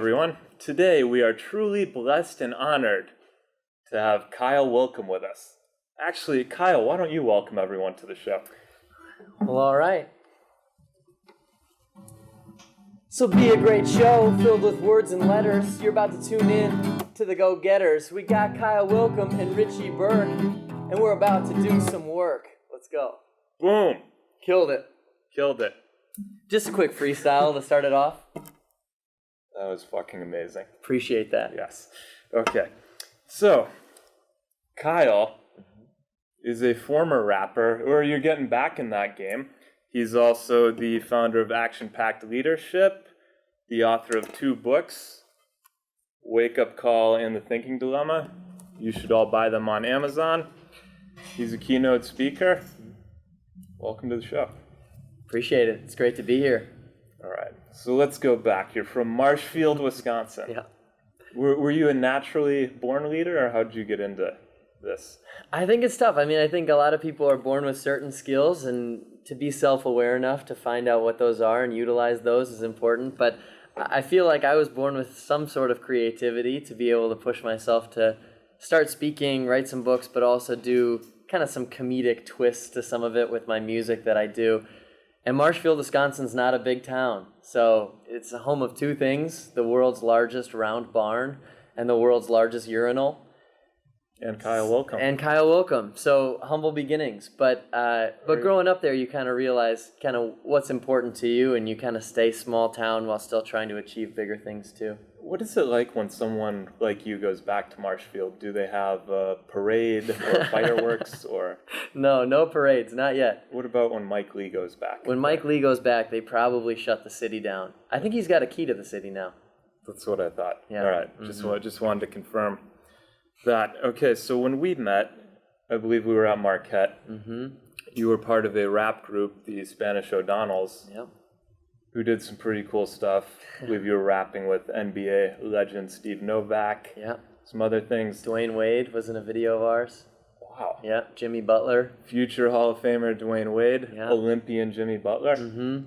everyone. Today we are truly blessed and honored to have Kyle Willkom with us. Actually, Kyle, why don't you welcome everyone to the show? Well, all right. This will be a great show filled with words and letters. You're about to tune in to the GoGedders. We got Kyle Willkom and Richie Burke, and we're about to do some work. Let's go. Boom. Killed it. Killed it. Just a quick freestyle to start it off. That was fucking amazing. Appreciate that. Yes. Okay. So, Kyle is a former rapper, or you're getting back in that game. He's also the founder of Action Packed Leadership, the author of 2 books, Wake Up Call and The Thinking Dilemma. You should all buy them on Amazon. He's a keynote speaker. Welcome to the show. Appreciate it. It's great to be here. All right. So let's go back. You're from Marshfield, Wisconsin. Yeah. Were you a naturally born leader, or how did you get into this? I think it's tough. I mean, I think a lot of people are born with certain skills, and to be self-aware enough to find out what those are and utilize those is important. But I feel like I was born with some sort of creativity to be able to push myself to start speaking, write some books, but also do kind of some comedic twists to some of it with my music that I do. And Marshfield, Wisconsin's not a big town, so it's a home of 2 things: the world's largest round barn and the world's largest urinal. And Kyle Willkom. So humble beginnings, but growing up there, you kind of realize kind of what's important to you, and you kind of stay small town while still trying to achieve bigger things too. What is it like when someone like you goes back to Marshfield? Do they have a parade or fireworks or? No parades, not yet. What about when Mike Lee goes back? When Mike Lee goes back, they probably shut the city down. I think he's got a key to the city now. That's what I thought. Yeah. All right. Just wanted to confirm that. Okay, so when we met, I believe we were at Marquette. Mm-hmm. You were part of a rap group, the Spanish O'Donnells. Yep. Who did some pretty cool stuff. I believe you were rapping with NBA legend Steve Novak. Yeah. Some other things. Dwayne Wade was in a video of ours. Wow. Yeah. Jimmy Butler. Future Hall of Famer Dwayne Wade. Yeah. Olympian Jimmy Butler. Mm-hmm.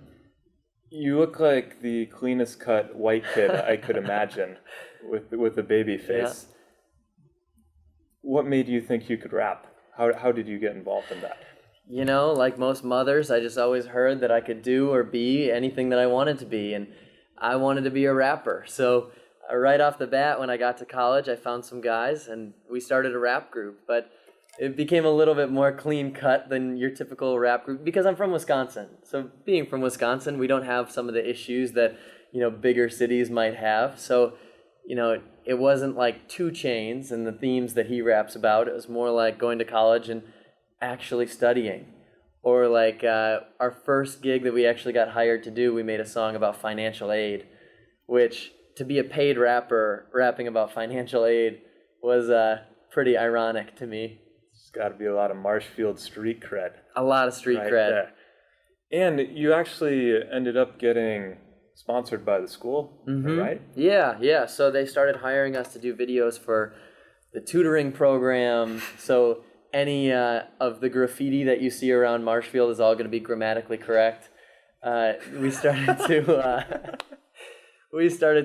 You look like the cleanest cut white kid I could imagine with a baby face. Yeah. What made you think you could rap? How did you get involved in that? You know, like most mothers, I just always heard that I could do or be anything that I wanted to be, and I wanted to be a rapper. So right off the bat, when I got to college, I found some guys, and we started a rap group. But it became a little bit more clean cut than your typical rap group because I'm from Wisconsin. So being from Wisconsin, we don't have some of the issues that, bigger cities might have. So, it wasn't like 2 Chainz and the themes that he raps about. It was more like going to college and actually studying. Or like our first gig that we actually got hired to do, we made a song about financial aid, which to be a paid rapper rapping about financial aid was pretty ironic to me. It's got to be a lot of Marshfield street cred. A lot of street cred. There. And you actually ended up getting sponsored by the school, right? Yeah. So they started hiring us to do videos for the tutoring program. So any of the graffiti that you see around Marshfield is all going to be grammatically correct. We started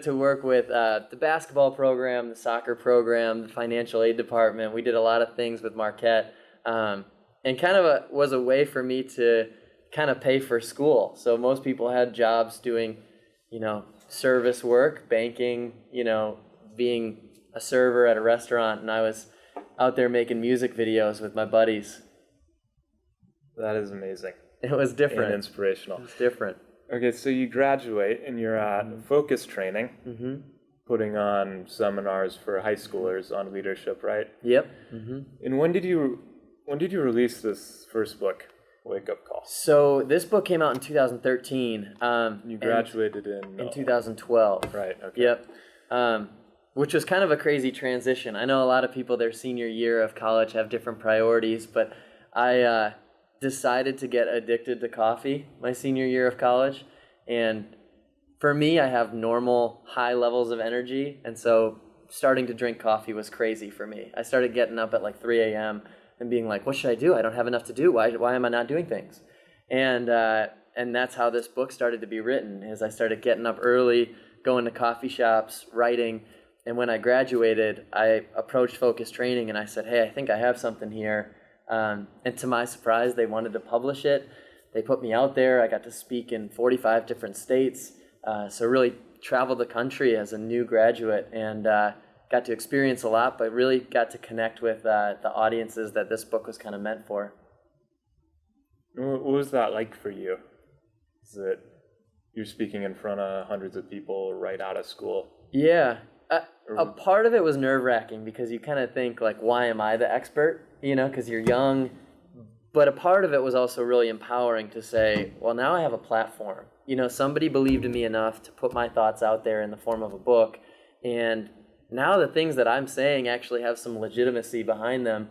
to work with the basketball program, the soccer program, the financial aid department. We did a lot of things with Marquette, and kind of was a way for me to kind of pay for school. So most people had jobs doing, service work, banking, being a server at a restaurant, and I was out there making music videos with my buddies. That is amazing. It was different. And inspirational. It was different. Okay, so you graduate and you're at focus training, putting on seminars for high schoolers on leadership, right? Yep. And when did you release this first book, Wake Up Call? So this book came out in 2013. You graduated in 2012. Right. Okay. Yep. Which was kind of a crazy transition. I know a lot of people their senior year of college have different priorities, but I decided to get addicted to coffee my senior year of college. And for me, I have normal high levels of energy, and so starting to drink coffee was crazy for me. I started getting up at like 3 a.m. and being like, what should I do? I don't have enough to do. Why am I not doing things? And that's how this book started to be written, is I started getting up early, going to coffee shops, writing. And when I graduated, I approached Focus Training and I said, hey, I think I have something here. And to my surprise, they wanted to publish it. They put me out there. I got to speak in 45 different states. So really traveled the country as a new graduate and got to experience a lot, but really got to connect with the audiences that this book was kind of meant for. What was that like for you? Is it you're speaking in front of hundreds of people right out of school? Yeah. A part of it was nerve-wracking because you kind of think, like, why am I the expert? You know, because you're young. But a part of it was also really empowering to say, well, now I have a platform. You know, somebody believed in me enough to put my thoughts out there in the form of a book. And now the things that I'm saying actually have some legitimacy behind them.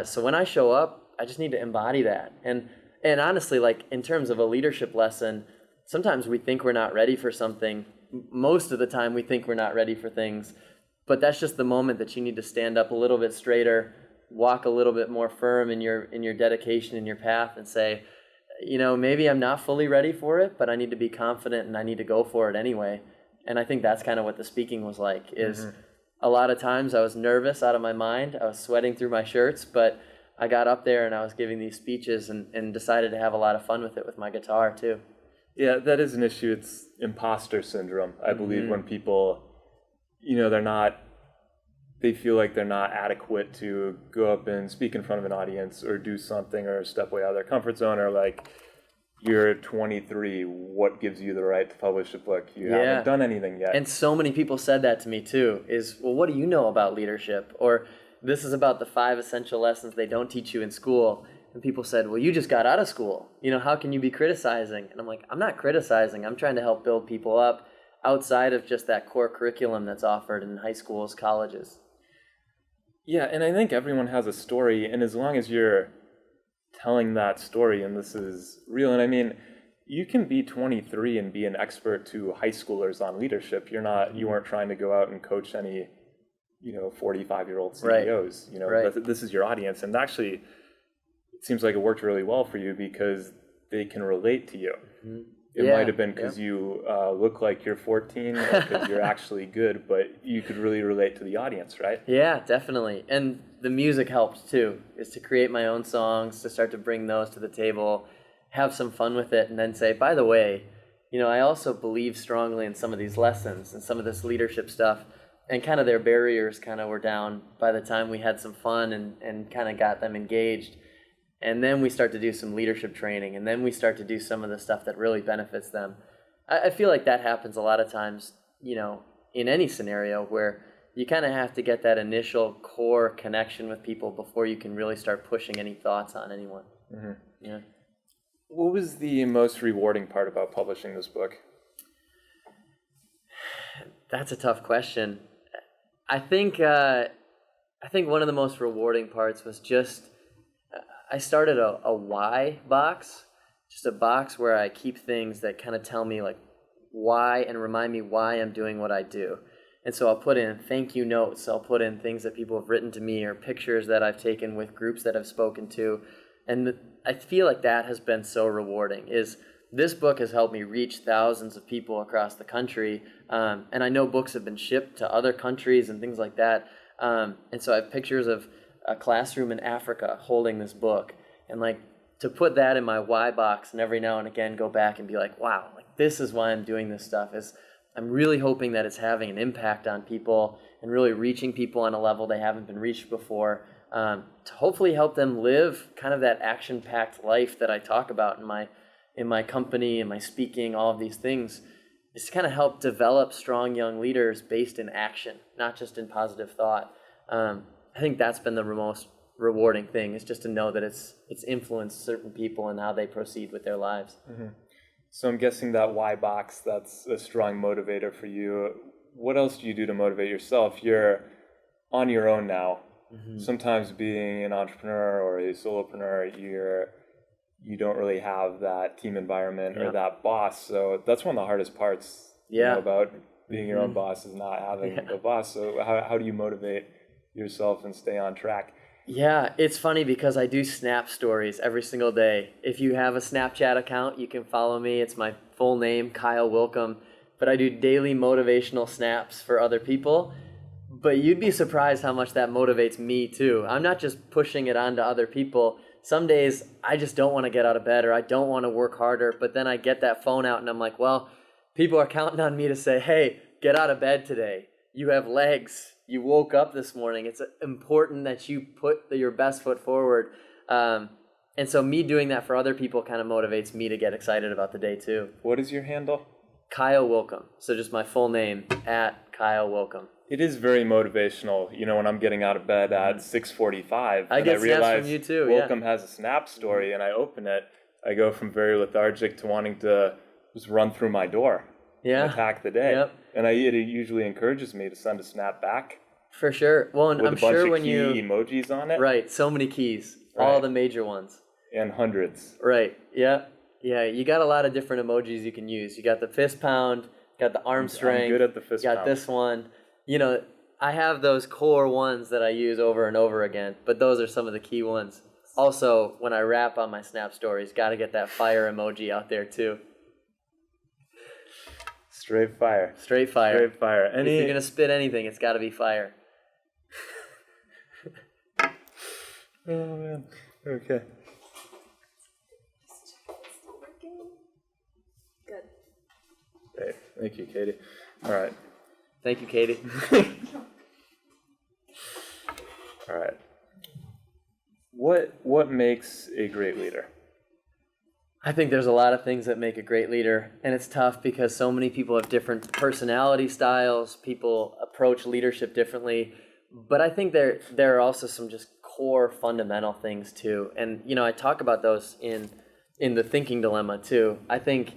So when I show up, I just need to embody that. And honestly, like, in terms of a leadership lesson, sometimes we think we're not ready for something. Most of the time we think we're not ready for things. But that's just the moment that you need to stand up a little bit straighter, walk a little bit more firm in your dedication, in your path, and say, you know, maybe I'm not fully ready for it, but I need to be confident and I need to go for it anyway. And I think that's kind of what the speaking was like, is a lot of times I was nervous out of my mind. I was sweating through my shirts, but I got up there and I was giving these speeches and decided to have a lot of fun with it with my guitar too. Yeah, that is an issue. It's imposter syndrome. I believe when people, you know, they feel like they're not adequate to go up and speak in front of an audience or do something or step way out of their comfort zone, or like, you're 23, what gives you the right to publish a book? You haven't done anything yet. And so many people said that to me too, is, well, what do you know about leadership? Or this is about the 5 essential lessons they don't teach you in school. And people said, well, you just got out of school. You know, how can you be criticizing? And I'm like, I'm not criticizing. I'm trying to help build people up outside of just that core curriculum that's offered in high schools, colleges. Yeah, and I think everyone has a story, and as long as you're telling that story, and this is real, and I mean, you can be 23 and be an expert to high schoolers on leadership. You weren't trying to go out and coach any, 45-year-old CEOs. This is your audience, and actually, it seems like it worked really well for you because they can relate to you. It might have been because you look like you're 14 or because you're actually good, but you could really relate to the audience, right? Yeah, definitely. And the music helped too, is to create my own songs, to start to bring those to the table, have some fun with it, and then say, by the way, I also believe strongly in some of these lessons and some of this leadership stuff, and kind of their barriers kind of were down by the time we had some fun and kind of got them engaged. And then we start to do some leadership training, and then we start to do some of the stuff that really benefits them. I feel like that happens a lot of times, in any scenario where you kind of have to get that initial core connection with people before you can really start pushing any thoughts on anyone. Yeah. What was the most rewarding part about publishing this book? That's a tough question. I think one of the most rewarding parts was just, I started a why box, just a box where I keep things that kind of tell me like why and remind me why I'm doing what I do. And so I'll put in thank you notes, I'll put in things that people have written to me or pictures that I've taken with groups that I've spoken to. And I feel like that has been so rewarding, is this book has helped me reach thousands of people across the country. And I know books have been shipped to other countries and things like that. And so I have pictures of a classroom in Africa holding this book, and like to put that in my why box and every now and again go back and be like, wow, like this is why I'm doing this stuff, is I'm really hoping that it's having an impact on people and really reaching people on a level they haven't been reached before, to hopefully help them live kind of that action-packed life that I talk about in my company, in my speaking, all of these things. It's to kind of help develop strong young leaders based in action, not just in positive thought. I think that's been the most rewarding thing, is just to know that it's influenced certain people and how they proceed with their lives. So I'm guessing that why box, that's a strong motivator for you. What else do you do to motivate yourself? You're on your own now. Sometimes being an entrepreneur or a solopreneur, you don't really have that team environment or that boss. So that's one of the hardest parts about being your own boss, is not having a boss. So how do you motivate yourself and stay on track? Yeah, it's funny because I do Snap stories every single day. If you have a Snapchat account, you can follow me. It's my full name, Kyle Willkom. but I do daily motivational snaps for other people. But you'd be surprised how much that motivates me too. I'm not just pushing it onto other people. Some days I just don't want to get out of bed, or I don't want to work harder, but then I get that phone out and I'm like, well, people are counting on me to say, hey, get out of bed today. You have legs. You woke up this morning. It's important that you put your best foot forward. And so me doing that for other people kind of motivates me to get excited about the day too. What is your handle? Kyle Willkom. So just my full name, at Kyle Willkom. It is very motivational, when I'm getting out of bed at 6:45. I get and I realize snaps from you too, Willkom has a snap story, and I open it. I go from very lethargic to wanting to just run through my door and attack the day. Yep. And it usually encourages me to send a snap back. For sure. Well, and with I'm a bunch sure of when key you emojis on it. right, so many keys, Right. all the major ones. And hundreds. Right. Yeah. Yeah. You got a lot of different emojis you can use. You got the fist pound, got the arm strength. I'm good at the fist got pound. this one. I have those core ones that I use over and over again, but those are some of the key ones. Also, when I rap on my Snap stories, got to get that fire emoji out there too. Straight fire. Straight fire. Straight fire. If you're gonna spit anything, it's got to be fire. Oh man. Okay. Still working? Good. Great. Thank you, Katie. All right. Thank you, Katie. All right. What makes a great leader? I think there's a lot of things that make a great leader, and it's tough because so many people have different personality styles. People approach leadership differently, but I think there are also some just core fundamental things too. And I talk about those in the thinking dilemma too. I think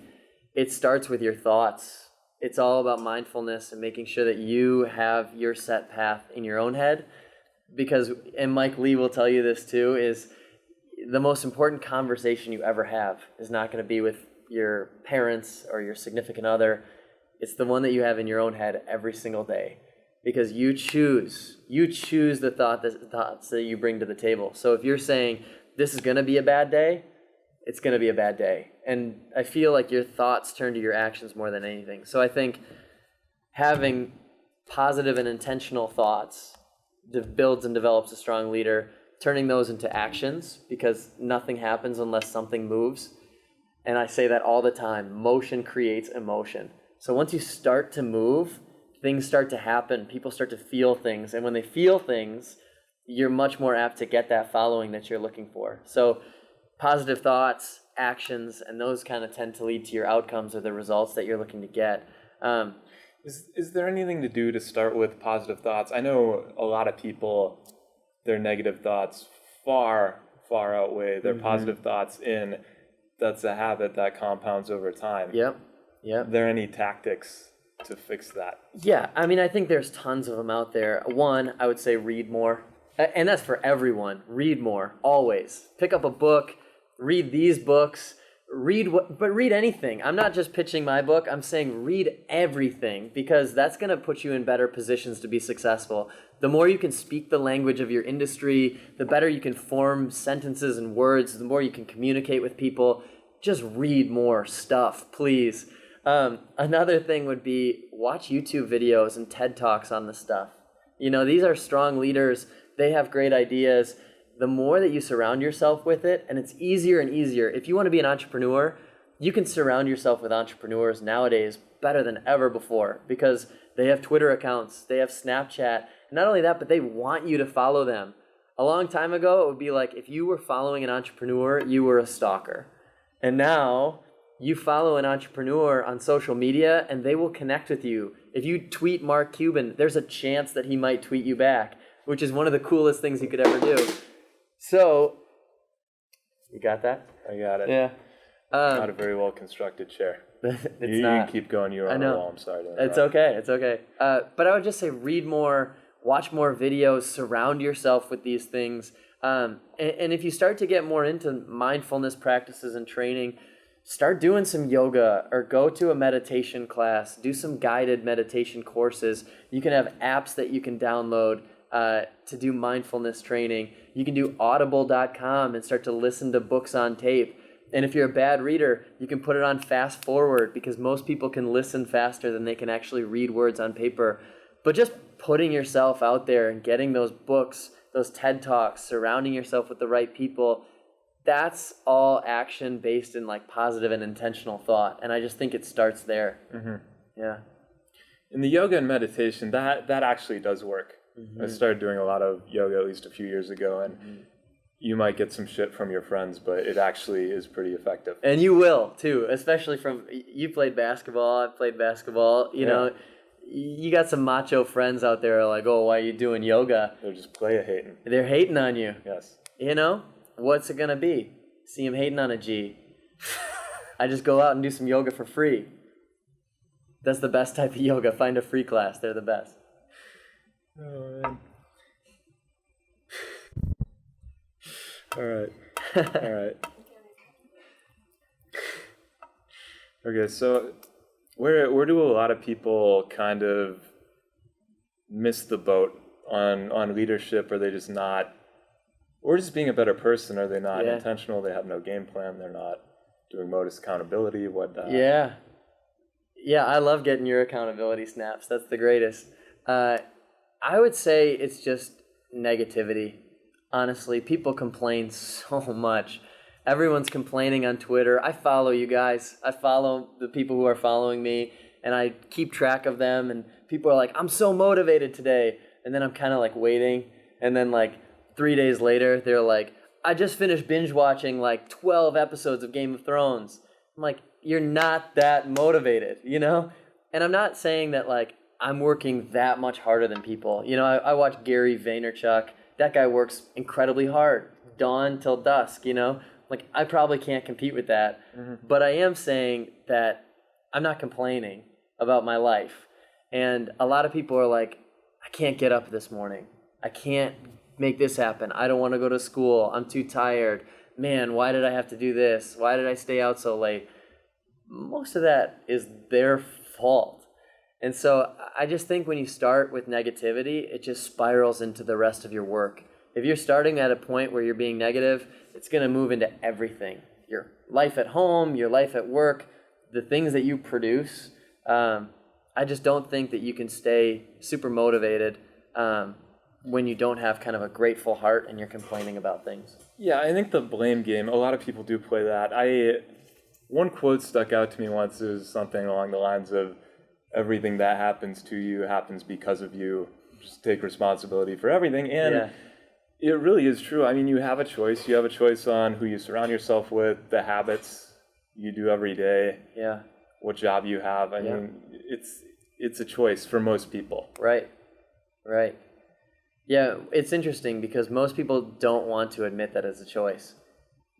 it starts with your thoughts. It's all about mindfulness and making sure that you have your set path in your own head. Because, and Mike Lee will tell you this too, is the most important conversation you ever have is not going to be with your parents or your significant other. It's the one that you have in your own head every single day. Because you choose the thoughts that you bring to the table. So if you're saying, this is going to be a bad day, it's going to be a bad day. And I feel like your thoughts turn to your actions more than anything. So I think having positive and intentional thoughts builds and develops a strong leader, turning those into actions, because nothing happens unless something moves. And I say that all the time. Motion creates emotion. So once you start to move, things start to happen. People start to feel things. And when they feel things, you're much more apt to get that following that you're looking for. So positive thoughts, actions, and those kind of tend to lead to your outcomes or the results that you're looking to get. Is there anything to do to start with positive thoughts? I know a lot of people, their negative thoughts far outweigh their positive thoughts, and that's a habit that compounds over time. Yep. Are there any tactics to fix that? Yeah, I mean, I think there's tons of them out there. One, I would say read more. And that's for everyone. Read more, always. Pick up a book, read these books, but read anything. I'm not just pitching my book. I'm saying read everything, because that's going to put you in better positions to be successful. The more you can speak the language of your industry, the better you can form sentences and words, the more you can communicate with people. Just read more stuff, please. Another thing would be watch YouTube videos and TED Talks on this stuff. These are strong leaders. They have great ideas. The more that you surround yourself with it, and it's easier and easier. If you want to be an entrepreneur, you can surround yourself with entrepreneurs nowadays better than ever before, because they have Twitter accounts, they have Snapchat. Not only that, but they want you to follow them. A long time ago, it would be like if you were following an entrepreneur, you were a stalker. And now you follow an entrepreneur on social media and they will connect with you. If you tweet Mark Cuban, there's a chance that he might tweet you back, which is one of the coolest things you could ever do. So, you got that? I got it. Yeah. Not a very well constructed chair. You can keep going. You're on the wall. I'm sorry to interrupt. It's okay. It's okay. But I would just say read more, watch more videos, surround yourself with these things. And if you start to get more into mindfulness practices and training, start doing some yoga or go to a meditation class, do some guided meditation courses. You can have apps that you can download to do mindfulness training. You can do audible.com and start to listen to books on tape. And if you're a bad reader, you can put it on fast forward because most people can listen faster than they can actually read words on paper. But just putting yourself out there and getting those books, those TED Talks, surrounding yourself with the right people, that's all action based in like positive and intentional thought. And I just think it starts there. Yeah. In the yoga and meditation, that actually does work. I started doing a lot of yoga at least a few years ago, and you might get some shit from your friends, but it actually is pretty effective. And you will too, especially from, you played basketball, I played basketball, you know, you got some macho friends out there like, oh, why are you doing yoga? They're just hating. They're hating on you. Yes. You know, what's it going to be? See him hating on a G. I just go out and do some yoga for free. That's the best type of yoga. Find a free class. They're the best. Oh, man. All right. Okay, so where do a lot of people kind of miss the boat on leadership? Are they just not, or just being a better person? Are they not intentional? They have no game plan. They're not doing modus accountability. Yeah, I love getting your accountability snaps. That's the greatest. I would say it's just negativity. Honestly, people complain so much. Everyone's complaining on Twitter. I follow you guys. I follow the people who are following me, and I keep track of them. And people are like, I'm so motivated today. And then I'm kind of like waiting. And then like 3 days later, they're like, I just finished binge watching like 12 episodes of Game of Thrones. I'm like, you're not that motivated, you know? And I'm not saying that like I'm working that much harder than people. You know, I watch Gary Vaynerchuk. That guy works incredibly hard, dawn till dusk, you know? Like, I probably can't compete with that. But I am saying that I'm not complaining about my life. And a lot of people are like, I can't get up this morning. I can't make this happen. I don't want to go to school. I'm too tired. Man, why did I have to do this? Why did I stay out so late? Most of that is their fault. And so I just think when you start with negativity, it just spirals into the rest of your work. If you're starting at a point where you're being negative, it's going to move into everything. Your life at home, your life at work, the things that you produce. I just don't think that you can stay super motivated when you don't have kind of a grateful heart and you're complaining about things. Yeah, I think the blame game, a lot of people do play that. One quote stuck out to me once. Is something along the lines of, everything that happens to you happens because of you. Just take responsibility for everything. And it really is true. I mean, you have a choice. You have a choice on who you surround yourself with, the habits you do every day, what job you have. I mean, it's a choice for most people. Right. Yeah, it's interesting because most people don't want to admit that it's a choice.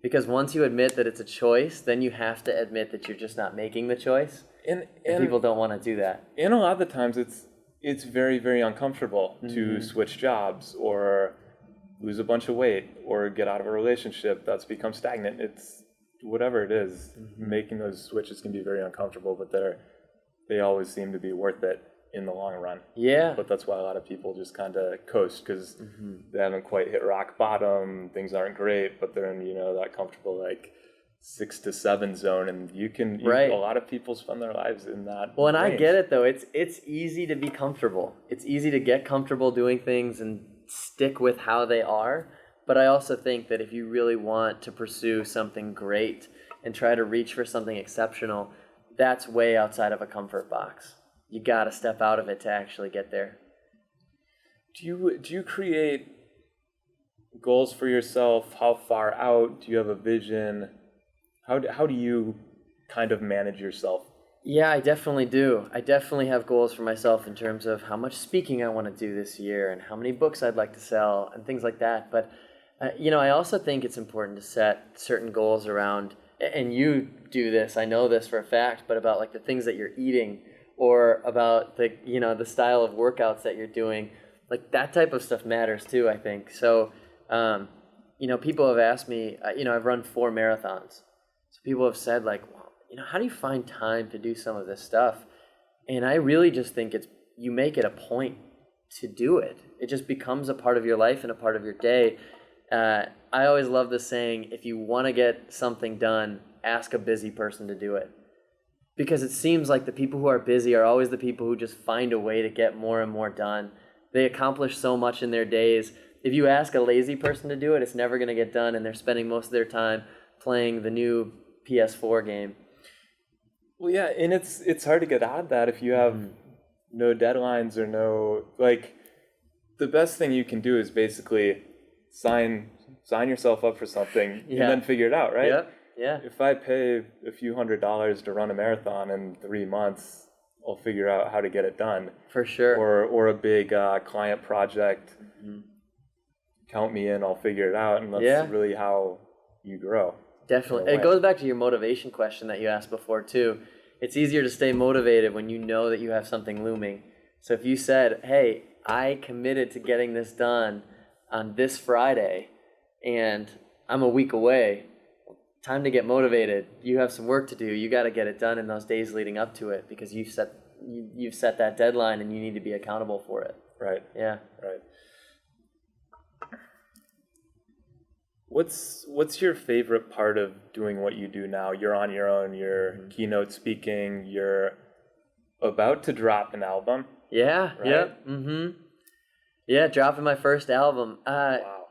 Because once you admit that it's a choice, then you have to admit that you're just not making the choice. And people don't want to do that. And a lot of the times it's very, very uncomfortable to switch jobs or lose a bunch of weight or get out of a relationship that's become stagnant. It's whatever it is, making those switches can be very uncomfortable, but they always seem to be worth it in the long run. Yeah. But that's why a lot of people just kind of coast because they haven't quite hit rock bottom. Things aren't great, but they're in, that comfortable like 6 to 7 zone, and a lot of people spend their lives in that. Well, and range. I get it though. It's easy to be comfortable. It's easy to get comfortable doing things and stick with how they are. But I also think that if you really want to pursue something great and try to reach for something exceptional, that's way outside of a comfort box. You got to step out of it to actually get there. Do you create goals for yourself? How far out? Do you have a vision? How do you kind of manage yourself? Yeah, I definitely do. I definitely have goals for myself in terms of how much speaking I want to do this year and how many books I'd like to sell and things like that. But, I also think it's important to set certain goals around, and you do this, I know this for a fact, but about like the things that you're eating or about the style of workouts that you're doing. Like that type of stuff matters too, I think. So, people have asked me, I've run 4 marathons. So people have said like, well, how do you find time to do some of this stuff? And I really just think you make it a point to do it. It just becomes a part of your life and a part of your day. I always love the saying, if you want to get something done, ask a busy person to do it. Because it seems like the people who are busy are always the people who just find a way to get more and more done. They accomplish so much in their days. If you ask a lazy person to do it, it's never going to get done, and they're spending most of their time playing the new PS4 game. Well, yeah, and it's hard to get out of that if you have no deadlines or no, like, the best thing you can do is basically sign yourself up for something and then figure it out, right? Yep. Yeah. If I pay a few $100s to run a marathon in 3 months, I'll figure out how to get it done. For sure. Or a big client project. Count me in, I'll figure it out, and that's really how you grow. Definitely. It goes back to your motivation question that you asked before, too. It's easier to stay motivated when you know that you have something looming. So if you said, hey, I committed to getting this done on this Friday, and I'm a week away, time to get motivated. You have some work to do. You got to get it done in those days leading up to it, because you've set that deadline and you need to be accountable for it. Right. Yeah. Right. What's your favorite part of doing what you do now? You're on your own, you're keynote speaking, you're about to drop an album. Yeah, right? Yeah. Yeah, dropping my first album. Wow.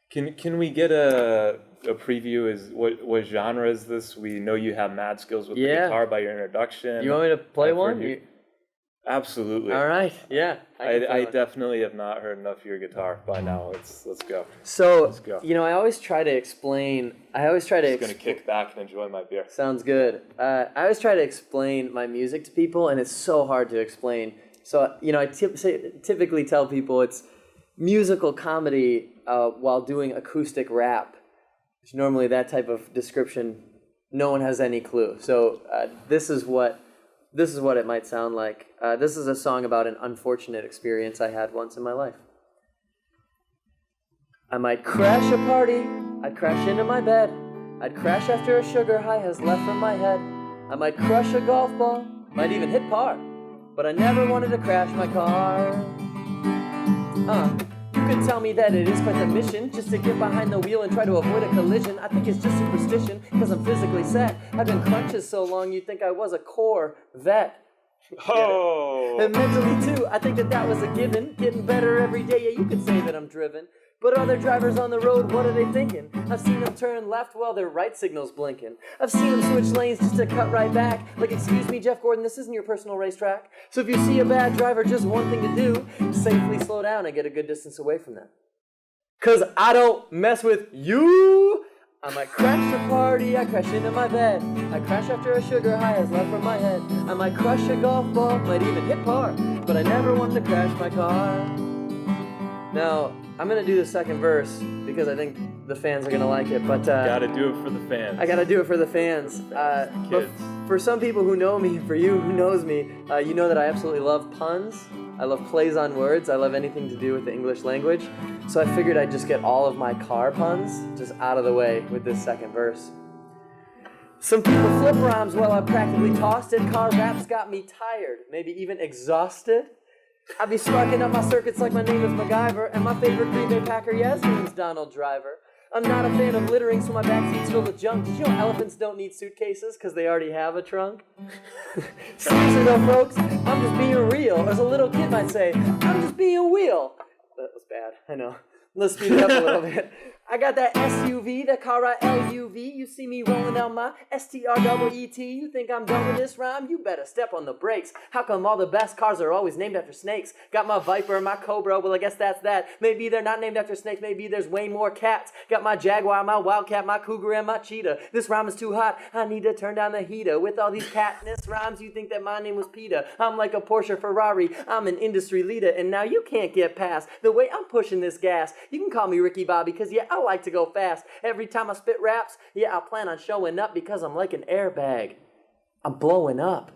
Can we get a preview? What genre is this? We know you have mad skills with the guitar by your introduction. You want me to play one? Absolutely. All right. Yeah. I definitely have not heard enough of your guitar by now. Let's go. So, let's go. I always try to explain. I'm just going to kick back and enjoy my beer. Sounds good. I always try to explain my music to people, and it's so hard to explain. So, I typically tell people it's musical comedy while doing acoustic rap. Which normally that type of description, no one has any clue. So this is what it might sound like. This is a song about an unfortunate experience I had once in my life. I might crash a party, I'd crash into my bed, I'd crash after a sugar high has left from my head. I might crush a golf ball, might even hit par, but I never wanted to crash my car. You could tell me that it is quite the mission just to get behind the wheel and try to avoid a collision. I think it's just superstition, cause I'm physically set. I've been crunches so long you'd think I was a Corvette. Oh! And mentally too, I think that was a given. Getting better every day, yeah, you could say that I'm driven. But other drivers on the road, what are they thinking? I've seen them turn left while their right signal's blinking. I've seen them switch lanes just to cut right back. Like, excuse me, Jeff Gordon, this isn't your personal racetrack. So if you see a bad driver, just one thing to do, safely slow down and get a good distance away from them. Cause I don't mess with you. I might crash a party, I crash into my bed. I crash after a sugar high has left from my head. I might crush a golf ball, might even hit par, but I never wanted to crash my car. Now, I'm going to do the second verse because I think the fans are going to like it, but... gotta do it for the fans. I gotta do it for the fans. Kids. For some people who know me, for you who knows me, you know that I absolutely love puns. I love plays on words. I love anything to do with the English language. So I figured I'd just get all of my car puns just out of the way with this second verse. Some people flip rhymes while I practically tossed it. Car raps got me tired, maybe even exhausted. I'd be sparking up my circuits like my name is MacGyver, and my favorite Green Bay Packer, yeah, his name's Donald Driver. I'm not a fan of littering, so my backseat's filled with junk. Did you know elephants don't need suitcases because they already have a trunk? Seriously though, folks, I'm just being real. As a little kid might say, I'm just being real. That was bad, I know. Let's speed it up a little bit. I got that SUV, that car I LUV. You see me rolling down my STREET. You think I'm done with this rhyme? You better step on the brakes. How come all the best cars are always named after snakes? Got my Viper, my Cobra, well I guess that's that. Maybe they're not named after snakes, maybe there's way more cats. Got my Jaguar, my Wildcat, my Cougar, and my Cheetah. This rhyme is too hot, I need to turn down the heater. With all these Katniss rhymes, you think that my name was Peter. I'm like a Porsche Ferrari, I'm an industry leader. And now you can't get past the way I'm pushing this gas. You can call me Ricky Bobby, cause yeah, I like to go fast. Every time I spit raps, yeah, I plan on showing up because I'm like an airbag. I'm blowing up.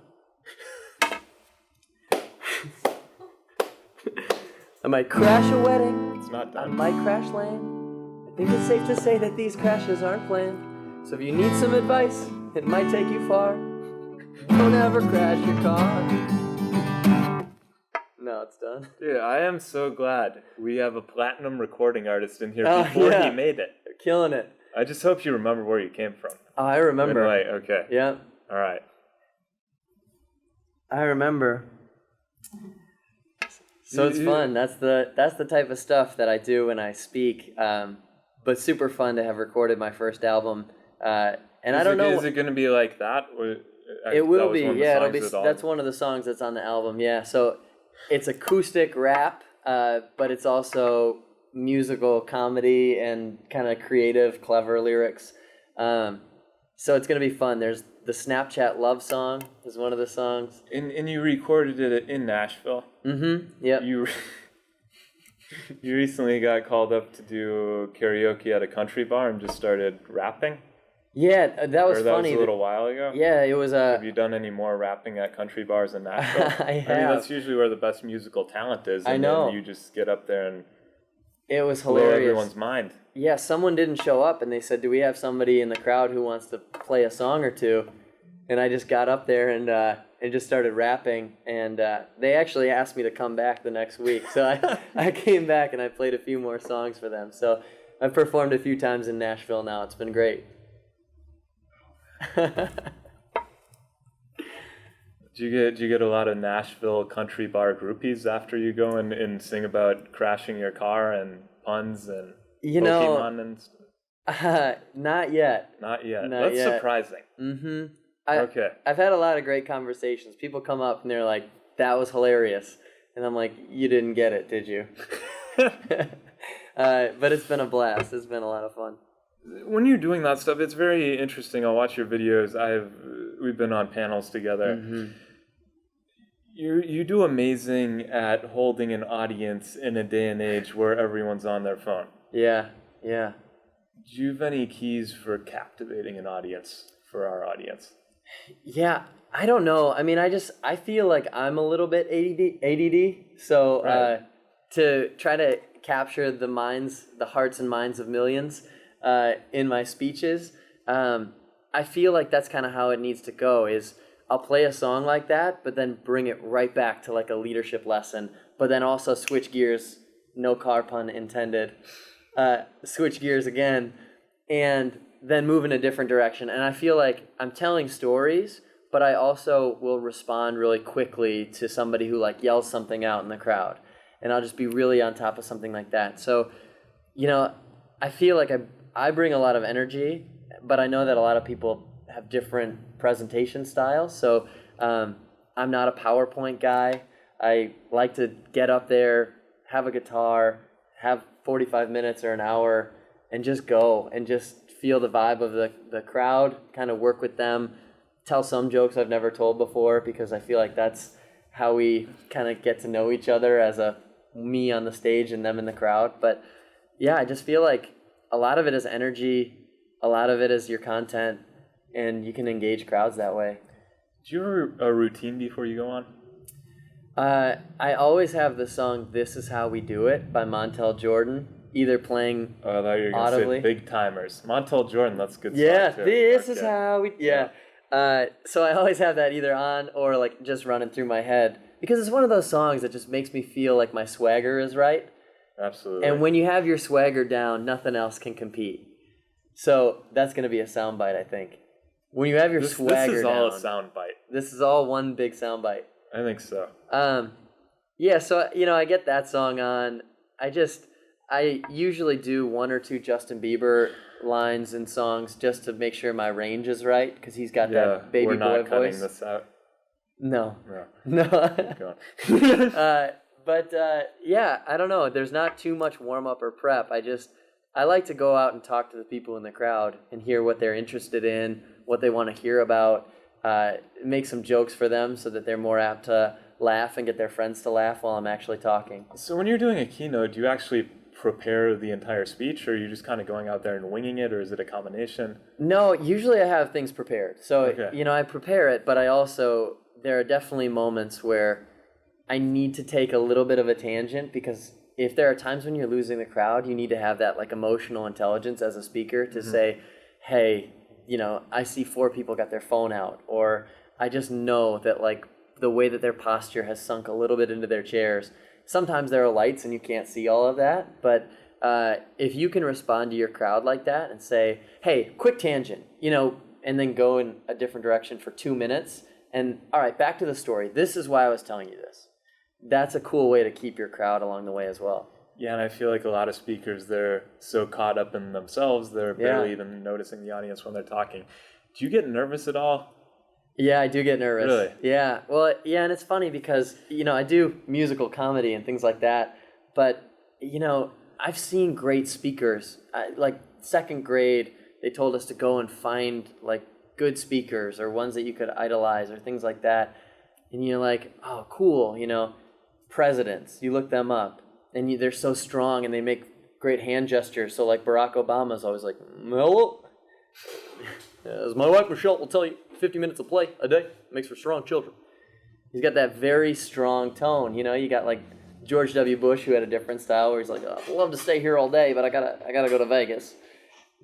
I might crash a wedding. It's not done. I might crash land. I think it's safe to say that these crashes aren't planned. So if you need some advice, it might take you far. Don't ever crash your car. No, it's done. Dude, I am so glad we have a platinum recording artist in here Oh, before yeah. he made it. They're killing it. I just hope you remember where you came from. Oh, I remember. Okay. Yeah, All right. I remember. So it's fun. That's the type of stuff that I do when I speak. But super fun to have recorded my first album. And I don't know. Is it going to be like that? It will be. Yeah, it'll be. That's one of the songs that's on the album. Yeah. So it's acoustic rap, but it's also musical comedy and kind of creative, clever lyrics. So it's gonna be fun. There's the Snapchat Love Song is one of the songs. And you recorded it in Nashville. Mm-hmm. Yep. You recently got called up to do karaoke at a country bar and just started rapping. Yeah, that was funny. Was a little while ago. Yeah, it was. Have you done any more rapping at country bars in Nashville? I have. I mean, that's usually where the best musical talent is. And I know. Then you just get up there and it was blow hilarious. everyone's mind. Yeah, someone didn't show up, and they said, "Do we have somebody in the crowd who wants to play a song or two?" And I just got up there and just started rapping. And they actually asked me to come back the next week, so I came back and I played a few more songs for them. So I've performed a few times in Nashville now. It's been great. Do you get a lot of Nashville country bar groupies after you go and sing about crashing your car and puns and Pokemon and stuff? Not yet. Not yet. Not That's yet. Surprising. Mm-hmm. Okay. I've had a lot of great conversations. People come up and they're like, "That was hilarious," and I'm like, "You didn't get it, did you?" But it's been a blast. It's been a lot of fun. When you're doing that stuff, it's very interesting. I'll watch your videos. We've been on panels together. Mm-hmm. You do amazing at holding an audience in a day and age where everyone's on their phone. Yeah. Do you have any keys for captivating an audience for our audience? Yeah, I don't know. I mean, I feel like I'm a little bit ADD. So Right. to try to capture the hearts and minds of millions in my speeches, I feel like that's kind of how it needs to go. Is I'll play a song like that, but then bring it right back to like a leadership lesson, but then also switch gears, no car pun intended, switch gears again, and then move in a different direction. And I feel like I'm telling stories, but I also will respond really quickly to somebody who like yells something out in the crowd. And I'll just be really on top of something like that. So, I feel like I bring a lot of energy, but I know that a lot of people have different presentation styles. So I'm not a PowerPoint guy. I like to get up there, have a guitar, have 45 minutes or an hour, and just go and just feel the vibe of the crowd, kind of work with them, tell some jokes I've never told before, because I feel like that's how we kind of get to know each other as me on the stage and them in the crowd. But yeah, I just feel like a lot of it is energy, a lot of it is your content, and you can engage crowds that way. Do you have a routine before you go on? I always have the song "This Is How We Do It" by Montel Jordan, either playing Oh, I thought you were going to say Big Timers. Montel Jordan, that's a good song yeah, too. this Okay. is how we... Yeah. So I always have that either on or like just running through my head, because it's one of those songs that just makes me feel like my swagger is right. Absolutely. And when you have your swagger down, nothing else can compete. So that's going to be a soundbite, I think. When you have your swagger This is all down, a soundbite. this is all one big soundbite. I think so. Yeah, so, I get that song on. I usually do one or two Justin Bieber lines in songs just to make sure my range is right, because he's got that baby we're not boy cutting voice. this out. No. No. No. Go on. But yeah, I don't know. There's not too much warm-up or prep. I like to go out and talk to the people in the crowd and hear what they're interested in, what they want to hear about, make some jokes for them so that they're more apt to laugh and get their friends to laugh while I'm actually talking. So when you're doing a keynote, do you actually prepare the entire speech, or are you just kind of going out there and winging it, or is it a combination? No, usually I have things prepared. So, Okay. I prepare it, but there are definitely moments where I need to take a little bit of a tangent, because if there are times when you're losing the crowd, you need to have that like emotional intelligence as a speaker to say, hey, I see 4 people got their phone out, or I just know that like the way that their posture has sunk a little bit into their chairs. Sometimes there are lights and you can't see all of that, but if you can respond to your crowd like that and say, hey, quick tangent, and then go in a different direction for 2 minutes, and all right, back to the story. This is why I was telling you this. That's a cool way to keep your crowd along the way as well. Yeah, and I feel like a lot of speakers, they're so caught up in themselves, they're barely even noticing the audience when they're talking. Do you get nervous at all? Yeah, I do get nervous. Really? Yeah. Well, yeah, and it's funny because, I do musical comedy and things like that, but, I've seen great speakers. Like second grade, they told us to go and find like good speakers or ones that you could idolize or things like that. And you're like, oh, cool, presidents, you look them up and they're so strong and they make great hand gestures. So like Barack Obama's always like, hello. As my wife Michelle will tell you, 50 minutes of play a day makes for strong children. He's got that very strong tone. You got like George W. Bush, who had a different style, where he's like, I'd love to stay here all day, but I gotta go to Vegas.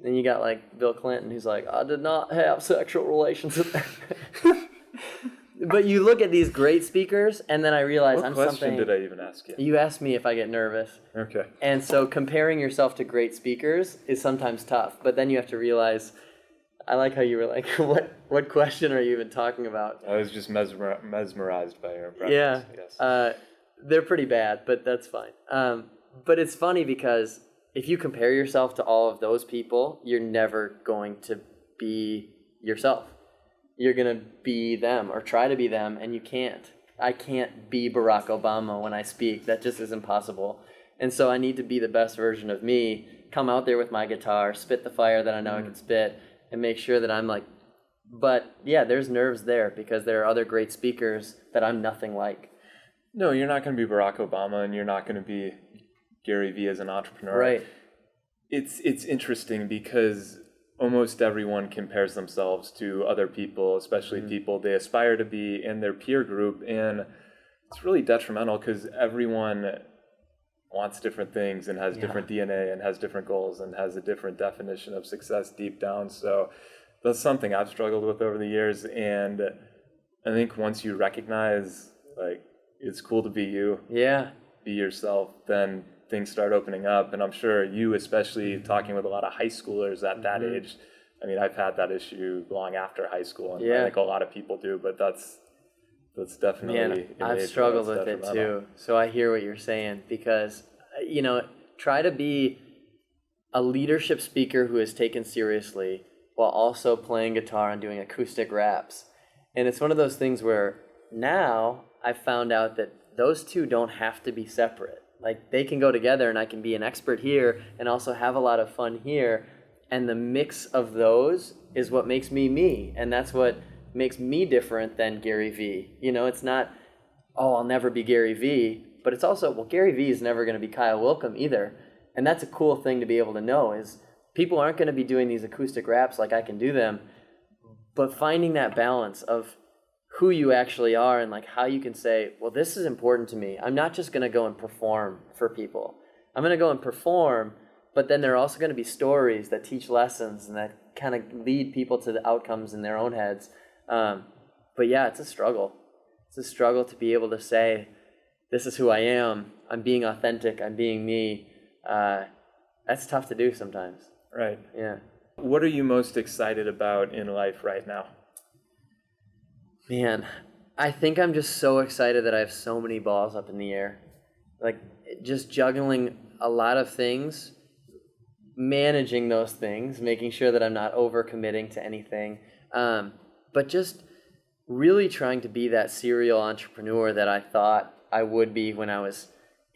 Then you got like Bill Clinton, who's like, I did not have sexual relations with that. But you look at these great speakers, and then I realize What question did I even ask you? You asked me if I get nervous. Okay. And so comparing yourself to great speakers is sometimes tough, but then you have to realize, I like how you were like, what question are you even talking about? I was just mesmerized by your impressions. Yeah. Yes. They're pretty bad, but that's fine. But it's funny because if you compare yourself to all of those people, you're never going to be yourself. You're going to be them or try to be them, and you can't. I can't be Barack Obama when I speak. That just isn't possible. And so I need to be the best version of me, come out there with my guitar, spit the fire that I know I can spit, and make sure that I'm like, but yeah, there's nerves there because there are other great speakers that I'm nothing like. No, you're not going to be Barack Obama, and you're not going to be Gary Vee as an entrepreneur. Right. It's interesting because almost everyone compares themselves to other people, especially people they aspire to be in their peer group, and it's really detrimental because everyone wants different things and has different DNA and has different goals and has a different definition of success deep down. So that's something I've struggled with over the years, and I think once you recognize like it's cool to be you, be yourself, then things start opening up. And I'm sure you, especially talking with a lot of high schoolers at that age, I mean, I've had that issue long after high school, and I think a lot of people do, but that's definitely I've struggled with it too. So I hear what you're saying because, try to be a leadership speaker who is taken seriously while also playing guitar and doing acoustic raps. And it's one of those things where now I've found out that those two don't have to be separate. Like they can go together, and I can be an expert here and also have a lot of fun here. And the mix of those is what makes me me. And that's what makes me different than Gary Vee. It's not, I'll never be Gary Vee, but it's also, Gary Vee is never going to be Kyle Willkom either. And that's a cool thing to be able to know is people aren't going to be doing these acoustic raps like I can do them, but finding that balance of who you actually are and like how you can say, this is important to me. I'm not just going to go and perform for people. I'm going to go and perform, but then there are also going to be stories that teach lessons and that kind of lead people to the outcomes in their own heads. But yeah, it's a struggle. It's a struggle to be able to say, this is who I am. I'm being authentic. I'm being me. That's tough to do sometimes. Right. Yeah. What are you most excited about in life right now? Man, I think I'm just so excited that I have so many balls up in the air. Like, just juggling a lot of things, managing those things, making sure that I'm not overcommitting to anything, but just really trying to be that serial entrepreneur that I thought I would be when I was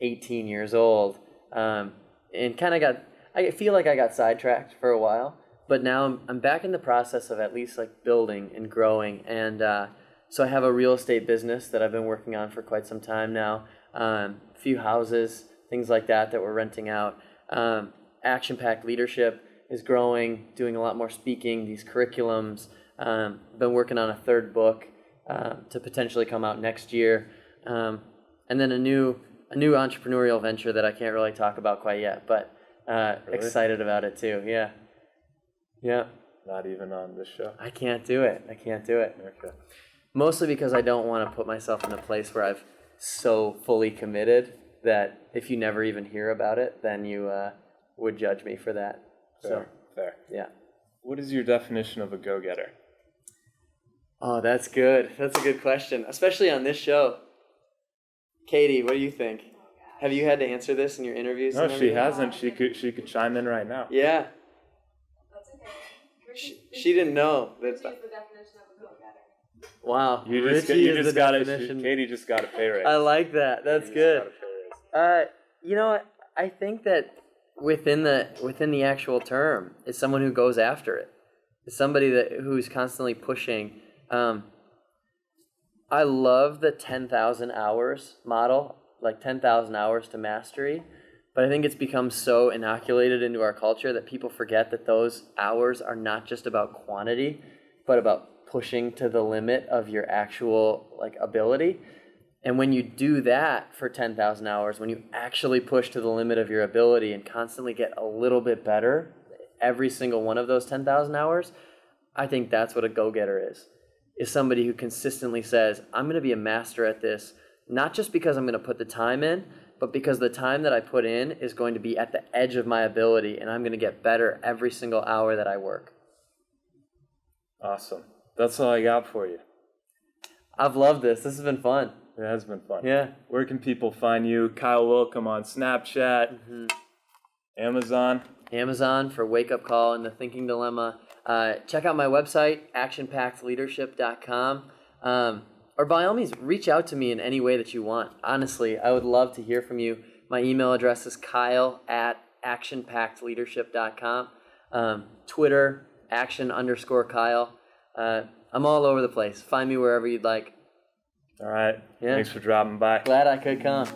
18 years old. And I feel like I got sidetracked for a while, but now I'm back in the process of at least like building and growing. And so I have a real estate business that I've been working on for quite some time now. A few houses, things like that we're renting out. Action-packed leadership is growing, doing a lot more speaking, these curriculums. Been working on a third book to potentially come out next year. And then a new entrepreneurial venture that I can't really talk about quite yet, but really? Excited about it too. Yeah. Not even on this show. I can't do it. Okay. Mostly because I don't want to put myself in a place where I've so fully committed that if you never even hear about it, then you would judge me for that. Fair. Yeah. What is your definition of a go-getter? Oh, that's good. That's a good question, especially on this show. Katie, what do you think? Have you had to answer this in your interviews? No, and she everything? hasn't. She could chime in right now. Yeah. That's okay. She didn't know. Richie is the definition of a go-getter. Wow. You Richie is the got definition. Katie just got a pay raise. I like that. That's Katie just good. got a pay raise. You know, I think that within the actual term, it's someone who goes after it. It's somebody who's constantly pushing. I love the 10,000 hours model, like 10,000 hours to mastery. But I think it's become so inoculated into our culture that people forget that those hours are not just about quantity, but about pushing to the limit of your actual ability. And when you do that for 10,000 hours, when you actually push to the limit of your ability and constantly get a little bit better every single one of those 10,000 hours, I think that's what a go-getter is somebody who consistently says, I'm going to be a master at this, not just because I'm going to put the time in, but because the time that I put in is going to be at the edge of my ability, and I'm going to get better every single hour that I work. Awesome. That's all I got for you. I've loved this. This has been fun. It has been fun. Yeah. Where can people find you? Kyle Willkom on Snapchat, Amazon for Wake Up Call and The Thinking Dilemma. Check out my website, actionpackedleadership.com. Or by all means, reach out to me in any way that you want. Honestly, I would love to hear from you. My email address is kyle@actionpackedleadership.com. Twitter, action_Kyle. I'm all over the place. Find me wherever you'd like. All right. Yeah. Thanks for dropping by. Glad I could come.